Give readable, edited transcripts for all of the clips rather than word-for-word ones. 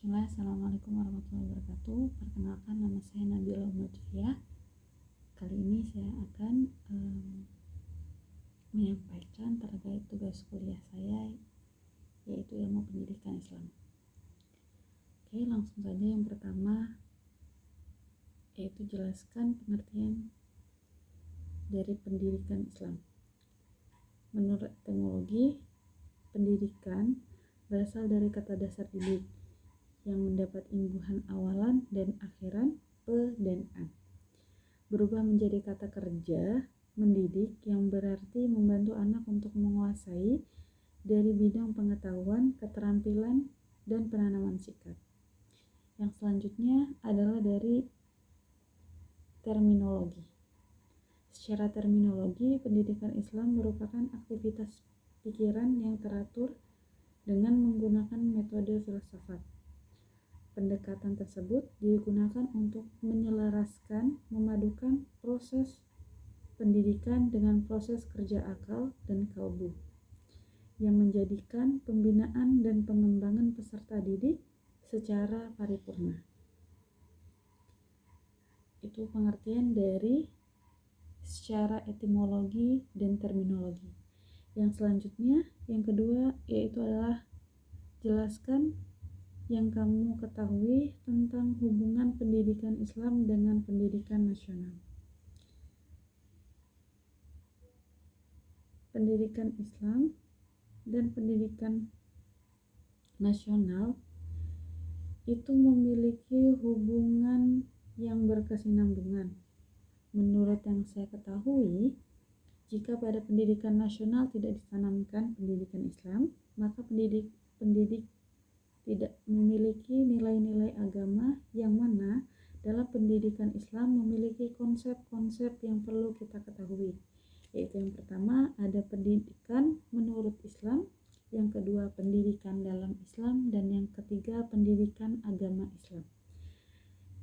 Bismillah, Assalamualaikum warahmatullahi wabarakatuh. Perkenalkan, nama saya Nabila Lutfiyah. Kali ini saya akan menyampaikan terkait tugas kuliah saya, yaitu ilmu pendidikan Islam. Oke, langsung saja. Yang pertama yaitu jelaskan pengertian dari pendidikan Islam. Menurut etimologi, pendidikan berasal dari kata dasar didik yang mendapat imbuhan awalan dan akhiran pe dan an. Berubah menjadi kata kerja mendidik yang berarti membantu anak untuk menguasai dari bidang pengetahuan, keterampilan, dan penanaman sikap. Yang selanjutnya adalah dari terminologi. Secara terminologi, pendidikan Islam merupakan aktivitas pikiran yang teratur dengan menggunakan metode filsafat. Pendekatan tersebut digunakan untuk menyelaraskan, memadukan proses pendidikan dengan proses kerja akal dan kalbu, yang menjadikan pembinaan dan pengembangan peserta didik secara paripurna. Itu pengertian dari secara etimologi dan terminologi. Yang selanjutnya, yang kedua, yaitu adalah jelaskan yang kamu ketahui tentang hubungan pendidikan Islam dengan pendidikan nasional. Pendidikan Islam dan pendidikan nasional itu memiliki hubungan yang berkesinambungan. Menurut yang saya ketahui, jika pada pendidikan nasional tidak ditanamkan pendidikan Islam, maka pendidik tidak memiliki nilai-nilai agama, yang mana dalam pendidikan Islam memiliki konsep-konsep yang perlu kita ketahui, yaitu yang pertama ada pendidikan menurut Islam, yang kedua pendidikan dalam Islam, dan yang ketiga pendidikan agama Islam.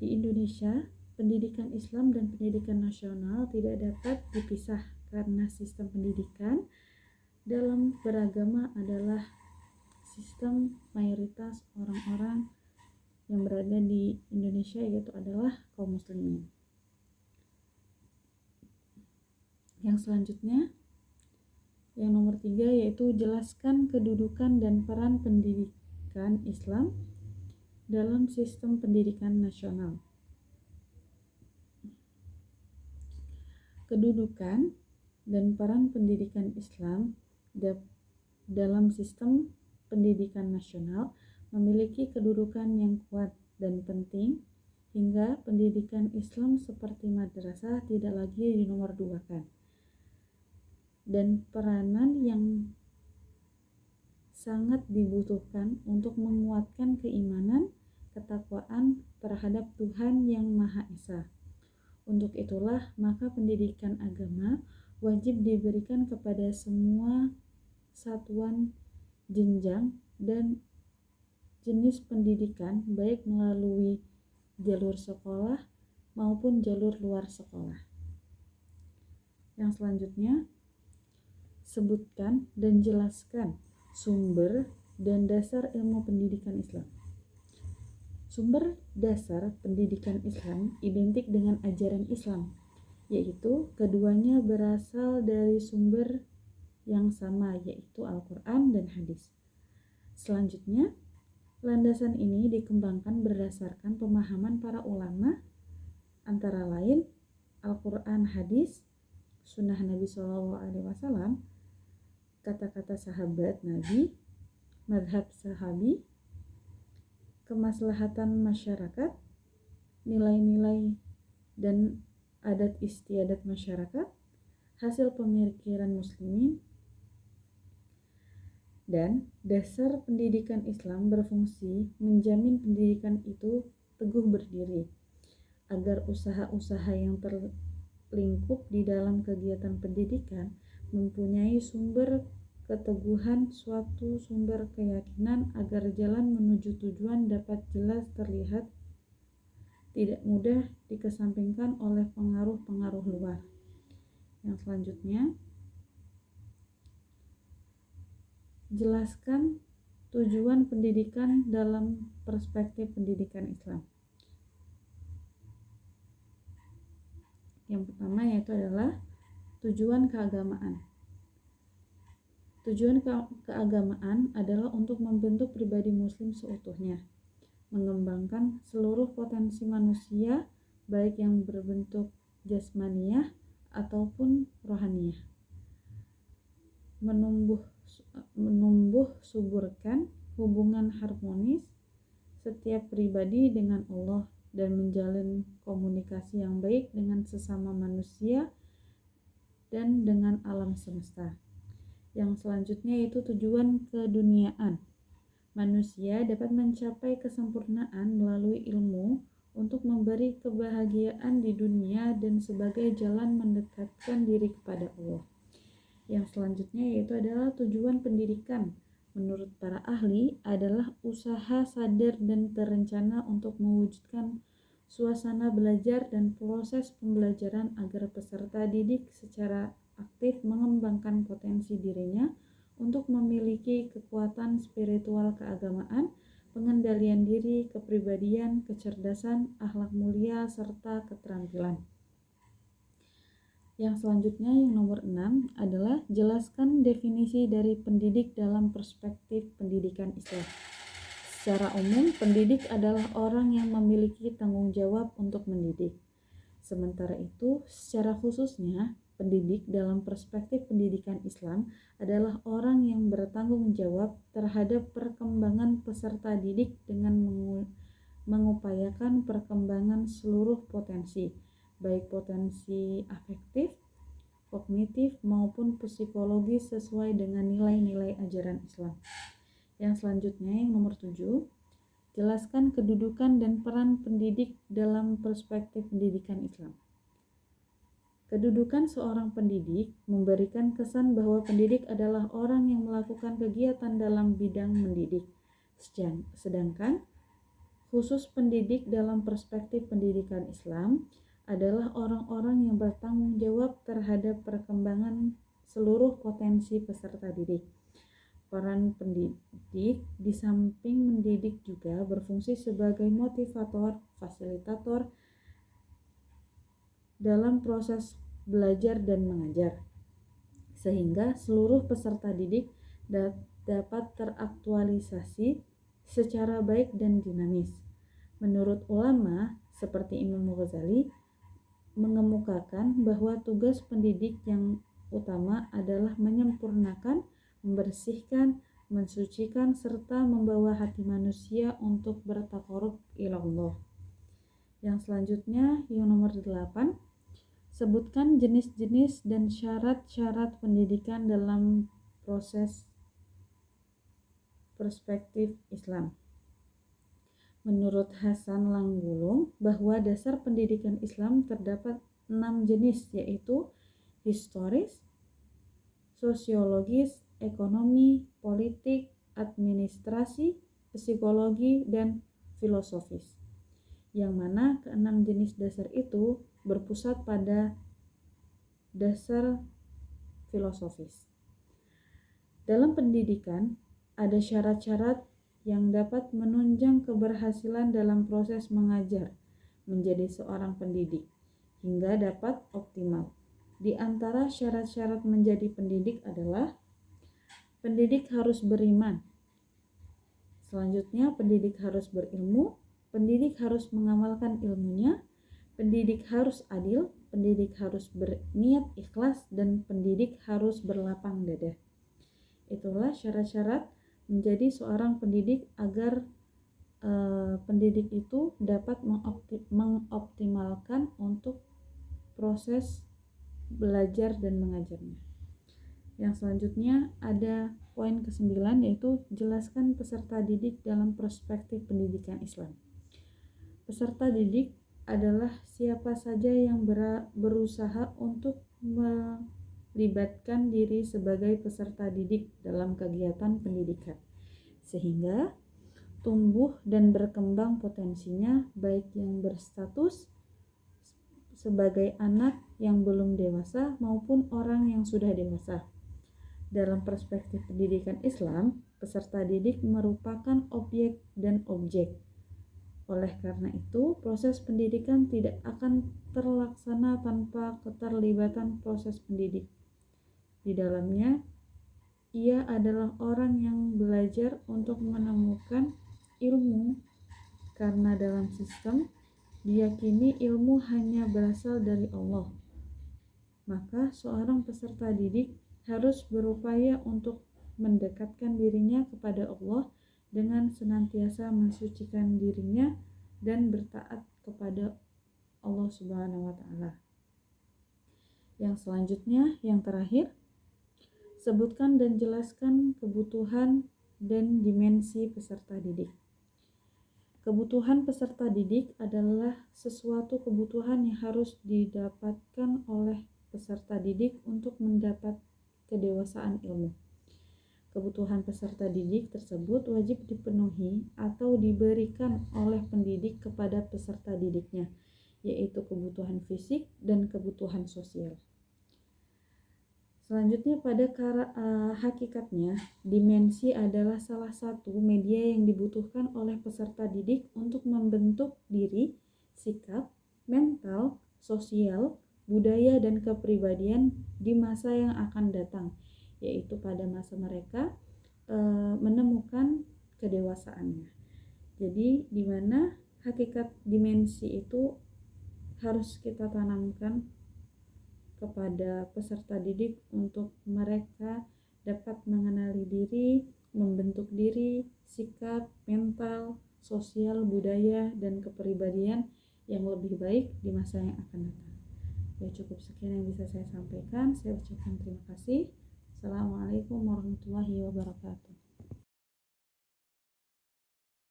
Di Indonesia, pendidikan Islam dan pendidikan nasional tidak dapat dipisah karena sistem pendidikan dalam beragama adalah sistem mayoritas orang-orang yang berada di Indonesia, yaitu adalah kaum muslimin. Yang selanjutnya, yang nomor 3, yaitu jelaskan kedudukan dan peran pendidikan Islam dalam sistem pendidikan nasional. Kedudukan dan peran pendidikan Islam dalam sistem pendidikan nasional memiliki kedudukan yang kuat dan penting hingga pendidikan Islam seperti madrasah tidak lagi dinomorduakan, dan peranan yang sangat dibutuhkan untuk menguatkan keimanan, ketakwaan terhadap Tuhan yang Maha Esa. Untuk itulah maka pendidikan agama wajib diberikan kepada semua satuan jenjang dan jenis pendidikan, baik melalui jalur sekolah maupun jalur luar sekolah. Yang selanjutnya, sebutkan dan jelaskan sumber dan dasar ilmu pendidikan Islam. Sumber dasar pendidikan Islam identik dengan ajaran Islam, yaitu keduanya berasal dari sumber yang sama, yaitu Al-Quran dan hadis. Selanjutnya, landasan ini dikembangkan berdasarkan pemahaman para ulama, antara lain Al-Quran, hadis, sunnah Nabi SAW, kata-kata sahabat Nabi, madhab sahabi, kemaslahatan masyarakat, nilai-nilai dan adat istiadat masyarakat, hasil pemikiran muslimin, dan dasar pendidikan Islam berfungsi menjamin pendidikan itu teguh berdiri, agar usaha-usaha yang terlingkup di dalam kegiatan pendidikan mempunyai sumber keteguhan, suatu sumber keyakinan agar jalan menuju tujuan dapat jelas terlihat, tidak mudah dikesampingkan oleh pengaruh-pengaruh luar. Yang selanjutnya, jelaskan tujuan pendidikan dalam perspektif pendidikan Islam. Yang pertama yaitu adalah tujuan keagamaan. Tujuan keagamaan adalah untuk membentuk pribadi muslim seutuhnya, mengembangkan seluruh potensi manusia baik yang berbentuk jasmaniah ataupun rohaniah, menumbuh suburkan hubungan harmonis setiap pribadi dengan Allah dan menjalin komunikasi yang baik dengan sesama manusia dan dengan alam semesta. Yang selanjutnya yaitu tujuan keduniaan. Manusia dapat mencapai kesempurnaan melalui ilmu untuk memberi kebahagiaan di dunia dan sebagai jalan mendekatkan diri kepada Allah. Yang selanjutnya yaitu adalah tujuan pendidikan. Menurut para ahli adalah usaha sadar dan terencana untuk mewujudkan suasana belajar dan proses pembelajaran agar peserta didik secara aktif mengembangkan potensi dirinya untuk memiliki kekuatan spiritual keagamaan, pengendalian diri, kepribadian, kecerdasan, akhlak mulia, serta keterampilan. Yang selanjutnya yang nomor 6 adalah jelaskan definisi dari pendidik dalam perspektif pendidikan Islam. Secara umum, pendidik adalah orang yang memiliki tanggung jawab untuk mendidik. Sementara itu, secara khususnya, pendidik dalam perspektif pendidikan Islam adalah orang yang bertanggung jawab terhadap perkembangan peserta didik dengan mengupayakan perkembangan seluruh potensi, baik potensi afektif, kognitif, maupun psikologis sesuai dengan nilai-nilai ajaran Islam. Yang selanjutnya, yang nomor 7, jelaskan kedudukan dan peran pendidik dalam perspektif pendidikan Islam. Kedudukan seorang pendidik memberikan kesan bahwa pendidik adalah orang yang melakukan kegiatan dalam bidang mendidik. Sedangkan khusus pendidik dalam perspektif pendidikan Islam adalah orang-orang yang bertanggung jawab terhadap perkembangan seluruh potensi peserta didik. Peran pendidik di samping mendidik juga berfungsi sebagai motivator, fasilitator dalam proses belajar dan mengajar, sehingga seluruh peserta didik dapat teraktualisasi secara baik dan dinamis. Menurut ulama seperti Imam Ghazali mengemukakan bahwa tugas pendidik yang utama adalah menyempurnakan, membersihkan, mensucikan, serta membawa hati manusia untuk bertaqarrub ila Allah. Yang selanjutnya, yang nomor 8, sebutkan jenis-jenis dan syarat-syarat pendidikan dalam proses perspektif Islam. Menurut Hasan Langgulung, bahwa dasar pendidikan Islam terdapat 6 jenis, yaitu historis, sosiologis, ekonomi, politik, administrasi, psikologi, dan filosofis. Yang mana ke-6 jenis dasar itu berpusat pada dasar filosofis. Dalam pendidikan, ada syarat-syarat yang dapat menunjang keberhasilan dalam proses mengajar menjadi seorang pendidik hingga dapat optimal. Di antara syarat-syarat menjadi pendidik adalah pendidik harus beriman. Selanjutnya, pendidik harus berilmu, pendidik harus mengamalkan ilmunya, pendidik harus adil, pendidik harus berniat ikhlas, dan pendidik harus berlapang dada. Itulah syarat-syarat menjadi seorang pendidik agar pendidik itu dapat mengoptimalkan untuk proses belajar dan mengajarnya. Yang selanjutnya ada poin ke-9, yaitu jelaskan peserta didik dalam perspektif pendidikan Islam. Peserta didik adalah siapa saja yang berusaha untuk melibatkan diri sebagai peserta didik dalam kegiatan pendidikan, sehingga tumbuh dan berkembang potensinya, baik yang berstatus sebagai anak yang belum dewasa maupun orang yang sudah dewasa. Dalam perspektif pendidikan Islam, Peserta didik merupakan objek dan objek. Oleh karena itu, proses pendidikan tidak akan terlaksana tanpa keterlibatan proses pendidik. Di dalamnya, ia adalah orang yang belajar untuk menemukan ilmu, karena dalam sistem diyakini ilmu hanya berasal dari Allah. Maka seorang peserta didik harus berupaya untuk mendekatkan dirinya kepada Allah dengan senantiasa mensucikan dirinya dan bertaat kepada Allah Subhanahu wa taala. Yang selanjutnya, yang terakhir, sebutkan dan jelaskan kebutuhan dan dimensi peserta didik. Kebutuhan peserta didik adalah sesuatu kebutuhan yang harus didapatkan oleh peserta didik untuk mendapat kedewasaan ilmu. Kebutuhan peserta didik tersebut wajib dipenuhi atau diberikan oleh pendidik kepada peserta didiknya, yaitu kebutuhan fisik dan kebutuhan sosial. Selanjutnya, pada hakikatnya, dimensi adalah salah satu media yang dibutuhkan oleh peserta didik untuk membentuk diri, sikap, mental, sosial, budaya, dan kepribadian di masa yang akan datang, yaitu pada masa mereka menemukan kedewasaannya. Jadi, di mana hakikat dimensi itu harus kita tanamkan kepada peserta didik untuk mereka dapat mengenali diri, membentuk diri, sikap, mental, sosial, budaya, dan kepribadian yang lebih baik di masa yang akan datang. Ya, cukup sekian yang bisa saya sampaikan. Saya ucapkan terima kasih. Assalamualaikum warahmatullahi wabarakatuh.